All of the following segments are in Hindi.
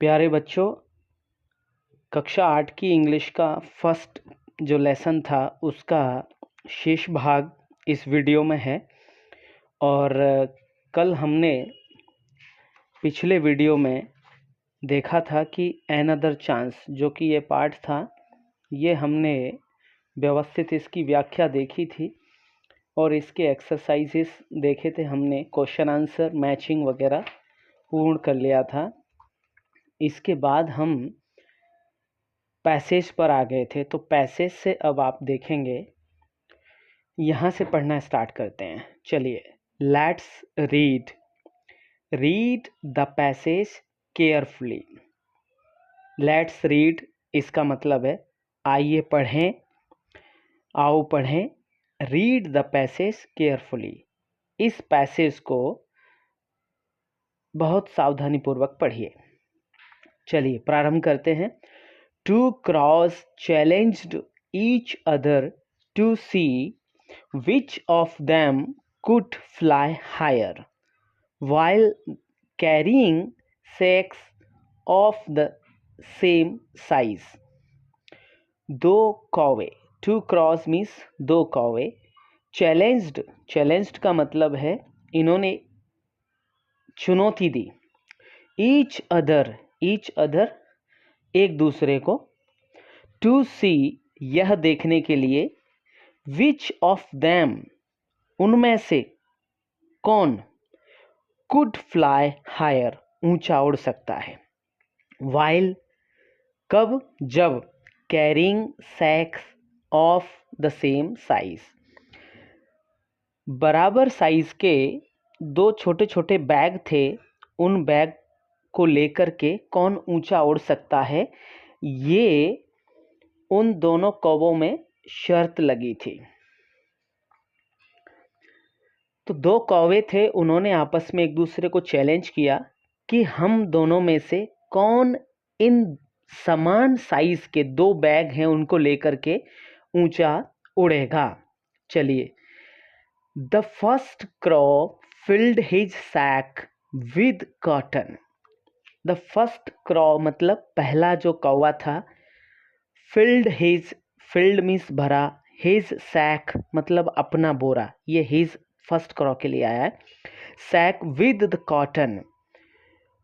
प्यारे बच्चों, कक्षा 8 की इंग्लिश का फर्स्ट जो लेसन था उसका शेष भाग इस वीडियो में है। और कल हमने पिछले वीडियो में देखा था कि अनदर चांस, जो कि ये पार्ट था, ये हमने व्यवस्थित इसकी व्याख्या देखी थी और इसके एक्सरसाइजेस देखे थे। हमने क्वेश्चन आंसर मैचिंग वगैरह पूर्ण कर लिया था। इसके बाद हम पैसेज पर आ गए थे, तो पैसेज से अब आप देखेंगे, यहाँ से पढ़ना स्टार्ट करते हैं। चलिए, let's read the passage carefully. Let's read इसका मतलब है आइए पढ़ें, आओ पढ़ें। रीड द पैसेज केयरफुली, इस पैसेज को बहुत सावधानीपूर्वक पढ़िए। चलिए प्रारंभ करते हैं। Two crows challenged each other to see which of them could fly higher while carrying sacks of the same size. दो कौवे, टू क्रॉस मीन्स दो कौवे, चैलेंज्ड का मतलब है इन्होंने चुनौती दी। ईच अदर एक दूसरे को, टू सी यह देखने के लिए, विच ऑफ देम उनमें से कौन, कुड फ्लाई हायर ऊंचा उड़ सकता है, वाइल कब, जब, carrying sacks of the same size बराबर साइज के दो छोटे छोटे बैग थे, उन बैग को लेकर के कौन ऊंचा उड़ सकता है, ये उन दोनों कौवों में शर्त लगी थी। तो दो कौवे थे, उन्होंने आपस में एक दूसरे को चैलेंज किया कि हम दोनों में से कौन इन समान साइज के दो बैग हैं उनको लेकर के ऊंचा उड़ेगा। चलिए, the first crow filled his sack with cotton. The first crow मतलब पहला जो कौवा था, फिल्ड मीन्स भरा, हिज सैक मतलब अपना बोरा, ये हिज फर्स्ट क्रॉ के लिए आया है। सैक विद द कॉटन,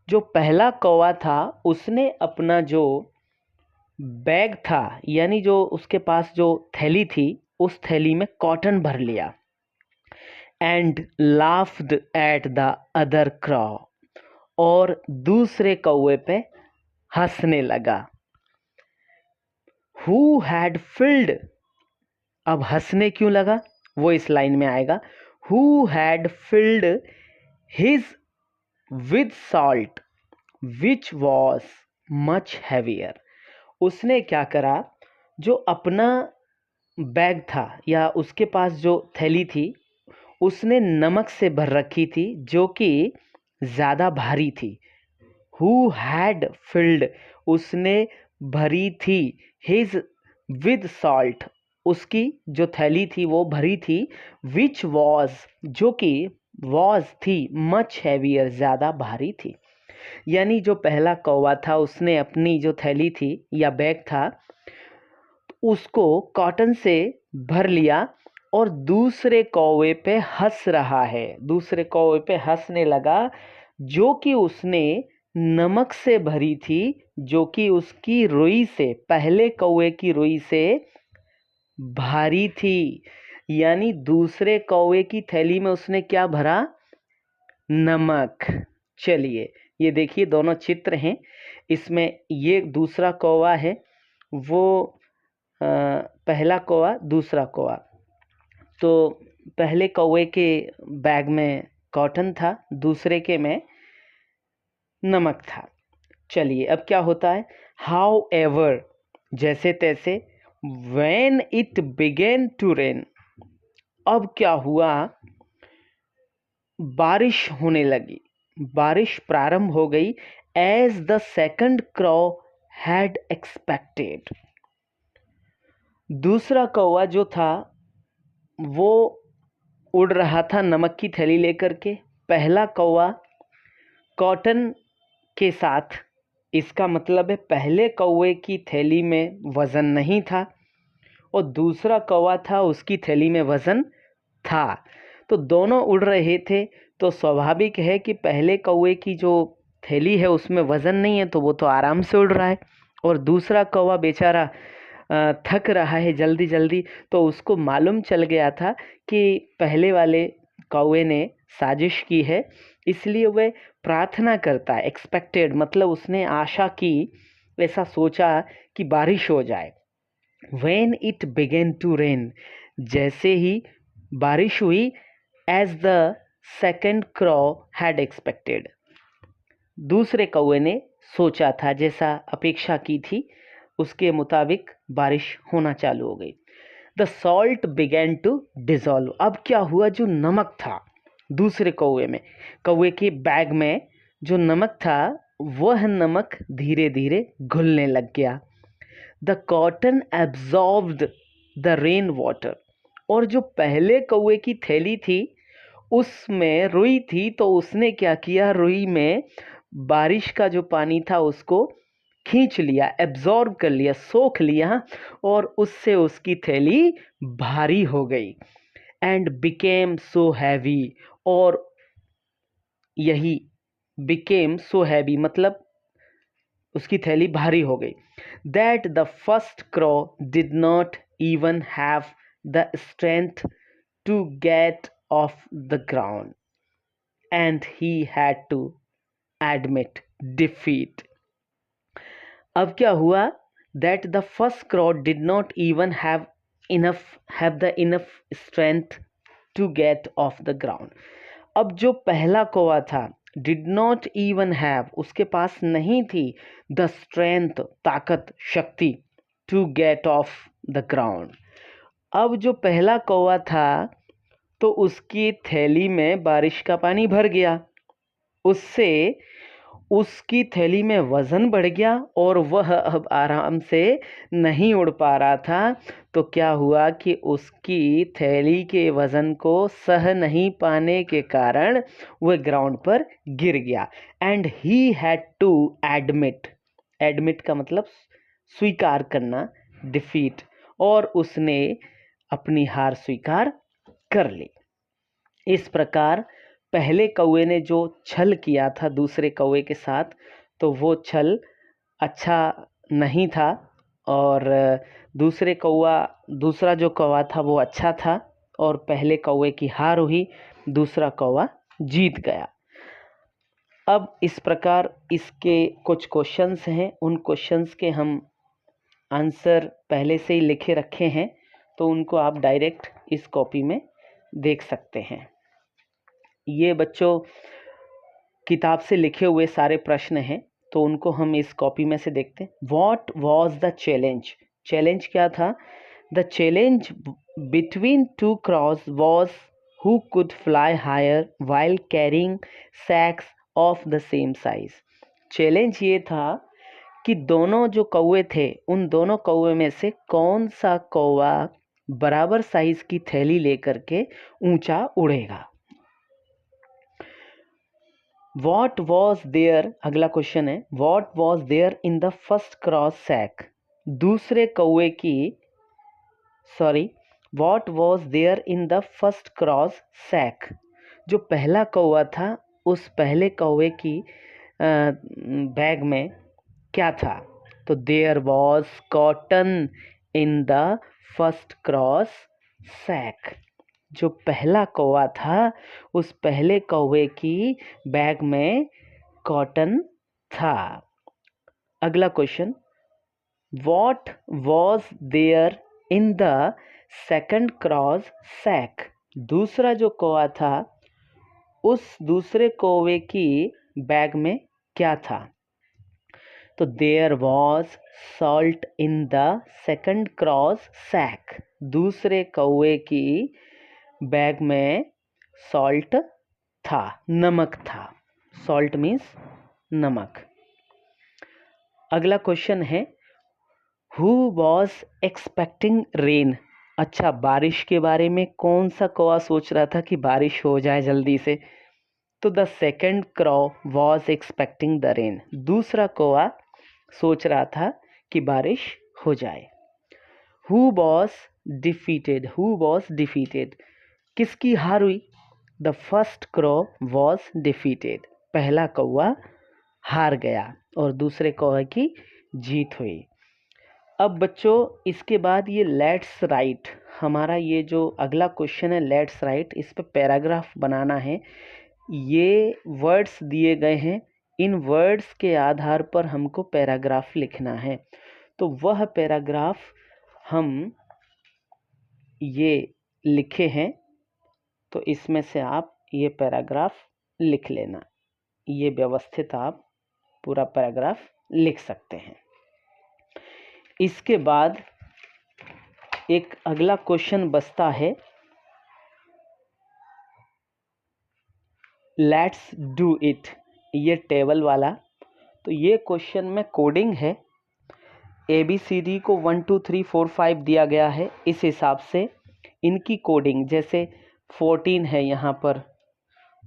जो पहला कौवा था उसने अपना जो बैग था, यानी जो उसके पास जो थैली थी, उस थैली में कॉटन भर लिया। And laughed at the other crow, और दूसरे कौवे पे हंसने लगा। Who had filled, अब हंसने क्यों लगा वो इस लाइन में आएगा। Who had filled his with salt which was much heavier, उसने क्या करा, जो अपना बैग था या उसके पास जो थैली थी उसने नमक से भर रखी थी जो कि ज़्यादा भारी थी। Who had filled, उसने भरी थी, his with salt, उसकी जो थैली थी वो भरी थी, which was, जो कि was थी, much heavier, ज़्यादा भारी थी। यानी जो पहला कौवा था उसने अपनी जो थैली थी या बैग था उसको कॉटन से भर लिया और दूसरे कौवे पे हंस रहा है, दूसरे कौवे पे हंसने लगा, जो कि उसने नमक से भरी थी, जो कि उसकी रुई से, पहले कौवे की रुई से भारी थी। यानी दूसरे कौवे की थैली में उसने क्या भरा, नमक। चलिए, ये देखिए दोनों चित्र हैं, इसमें ये दूसरा कौवा है, वो पहला कौवा, दूसरा कौवा। तो पहले कौवे के बैग में कॉटन था, दूसरे के में नमक था। चलिए, अब क्या होता है, हाउ एवर, जैसे तैसे, when it began to rain, अब क्या हुआ, बारिश होने लगी, बारिश प्रारंभ हो गई। As the second crow had expected, दूसरा कौवा जो था वो उड़ रहा था नमक की थैली लेकर के, पहला कौवा कॉटन के साथ इसका मतलब है पहले कौवे की थैली में वज़न नहीं था और दूसरा कौवा था, उसकी थैली में वज़न था। तो दोनों उड़ रहे थे, तो स्वाभाविक है कि पहले कौवे की जो थैली है उसमें वज़न नहीं है, तो वो तो आराम से उड़ रहा है। और दूसरा कौवा बेचारा थक रहा है जल्दी जल्दी, तो उसको मालूम चल गया था कि पहले वाले कौवे ने साजिश की है, इसलिए वह प्रार्थना करता है। एक्सपेक्टेड मतलब उसने आशा की, ऐसा सोचा कि बारिश हो जाए। When it began to rain, जैसे ही बारिश हुई, as the second crow had expected, दूसरे कौवे ने सोचा था, जैसा अपेक्षा की थी उसके मुताबिक बारिश होना चालू हो गई। The salt began to dissolve, अब क्या हुआ, जो नमक था दूसरे कौवे के बैग में जो नमक था, वह नमक धीरे धीरे घुलने लग गया। The cotton absorbed the rain water, और जो पहले कौवे की थैली थी उसमें रुई थी, तो उसने क्या किया, रुई में बारिश का जो पानी था उसको खींच लिया, एब्जॉर्ब कर लिया, सोख लिया, और उससे उसकी थैली भारी हो गई। एंड बिकेम सो हैवी, और यही बिकेम सो हैवी मतलब उसकी थैली भारी हो गई। That the first crow did not even have the strength to get off the ground and he had to admit defeat. अब क्या हुआ, that the first crow did not even have the enough strength to get off the ground. अब जो पहला कौवा था, डिड नॉट इवन हैव, उसके पास नहीं थी, द स्ट्रेंथ ताकत शक्ति, to get off the ground. अब जो पहला कौवा था तो उसकी थैली में बारिश का पानी भर गया, उससे उसकी थैली में वज़न बढ़ गया और वह अब आराम से नहीं उड़ पा रहा था। तो क्या हुआ कि उसकी थैली के वज़न को सह नहीं पाने के कारण वह ग्राउंड पर गिर गया। And he had to admit, admit का मतलब स्वीकार करना, डिफीट, और उसने अपनी हार स्वीकार कर ली। इस प्रकार पहले कौवे ने जो छल किया था दूसरे कौवे के साथ, तो वो छल अच्छा नहीं था, और दूसरा जो कौवा था वो अच्छा था, और पहले कौवे की हार हुई, दूसरा कौवा जीत गया। अब इस प्रकार इसके कुछ क्वेश्चंस हैं, उन क्वेश्चंस के हम आंसर पहले से ही लिखे रखे हैं, तो उनको आप डायरेक्ट इस कॉपी में देख सकते हैं। ये बच्चों किताब से लिखे हुए सारे प्रश्न हैं, तो उनको हम इस कॉपी में से देखते हैं। What was the challenge, challenge क्या था, the challenge between two crows was who could fly higher while carrying sacks of the same size. Challenge ये था कि दोनों जो कौवे थे, उन दोनों कौवे में से कौन सा कौवा बराबर साइज की थैली लेकर के ऊंचा उड़ेगा। What was there, अगला क्वेश्चन है, What was there in the first cross sack, दूसरे कौवे की, What was there in the first cross sack, जो पहला कौवा था उस पहले कौवे की बैग में क्या था। तो there was cotton in the first cross sack, जो पहला कौवा था उस पहले कौवे की बैग में कॉटन था। अगला question, what was there in the second crow's sack, दूसरा जो कौवा था उस दूसरे कौवे की बैग में क्या था। तो there was salt in the second crow's sack, दूसरे कौवे की बैग में सॉल्ट था, नमक था। सॉल्ट मीन्स नमक। अगला क्वेश्चन है, हु वॉज एक्सपेक्टिंग रेन, अच्छा बारिश के बारे में कौन सा कौवा सोच रहा था कि बारिश हो जाए जल्दी से। तो the second क्रॉ was expecting the rain, दूसरा कौआ सोच रहा था कि बारिश हो जाए। हु वॉज डिफीटेड, किसकी हार हुई? द फर्स्ट क्रॉ वॉज डिफीटेड, पहला कौआ हार गया और दूसरे कौए की जीत हुई। अब बच्चों इसके बाद ये लेट्स राइट, हमारा ये जो अगला क्वेश्चन है लेट्स राइट, इस पे पैराग्राफ बनाना है। ये वर्ड्स दिए गए हैं, इन वर्ड्स के आधार पर हमको पैराग्राफ लिखना है। तो वह पैराग्राफ हम ये लिखे हैं, तो इसमें से आप ये पैराग्राफ लिख लेना। ये व्यवस्थित आप पूरा पैराग्राफ लिख सकते हैं। इसके बाद एक अगला क्वेश्चन बचता है, लेट्स डू इट, ये टेबल वाला। तो ये क्वेश्चन में कोडिंग है, ABCD को 1 2 3 4 5 दिया गया है, इस हिसाब से इनकी कोडिंग, जैसे 14 है यहाँ पर,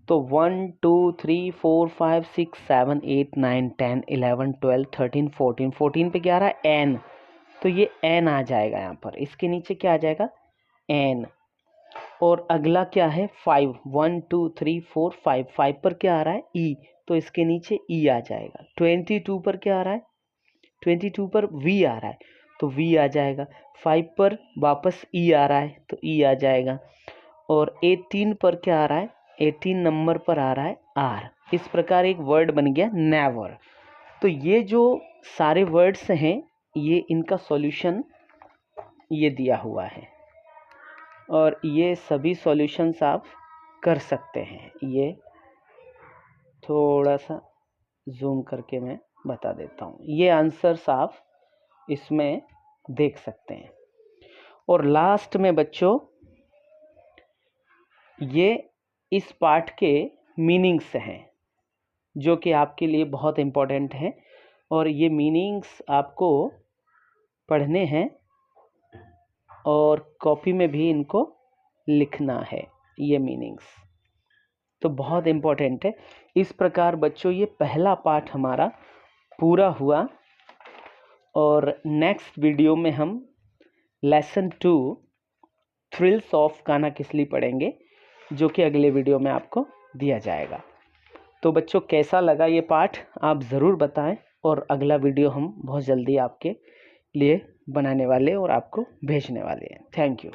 तो 1 2 3 4 5 6 7 8 9 10 11 12 13 14, 14 पे क्या आ रहा है? N, तो ये N आ जाएगा यहाँ पर, इसके नीचे क्या आ जाएगा? N। और अगला क्या है? 5, 1 2 3 4 5, 5 पर क्या आ रहा है? E, तो इसके नीचे E आ जाएगा। 22 पर क्या आ रहा है? 22 पर V आ रहा है, तो V आ जाएगा। 5 पर वापस E आ रहा है, तो E आ जाएगा। और 18 पर क्या आ रहा है? 18 नंबर पर आ रहा है R। इस प्रकार एक वर्ड बन गया नेवर। तो ये जो सारे वर्ड्स हैं, ये इनका सॉल्यूशन ये दिया हुआ है, और ये सभी सॉल्यूशंस आप कर सकते हैं। ये थोड़ा सा जूम करके मैं बता देता हूँ, ये आंसर्स आप इसमें देख सकते हैं। और लास्ट में बच्चों ये इस पाठ के मीनिंग्स हैं जो कि आपके लिए बहुत इम्पोर्टेंट हैं, और ये मीनिंग्स आपको पढ़ने हैं और कॉपी में भी इनको लिखना है, ये मीनिंग्स तो बहुत इम्पोर्टेंट है। इस प्रकार बच्चों ये पहला पाठ हमारा पूरा हुआ, और नेक्स्ट वीडियो में हम lesson 2 thrills of Kanha Kisli पढ़ेंगे, जो कि अगले वीडियो में आपको दिया जाएगा। तो बच्चों कैसा लगा ये पाठ आप ज़रूर बताएं, और अगला वीडियो हम बहुत जल्दी आपके लिए बनाने वाले और आपको भेजने वाले हैं। Thank you.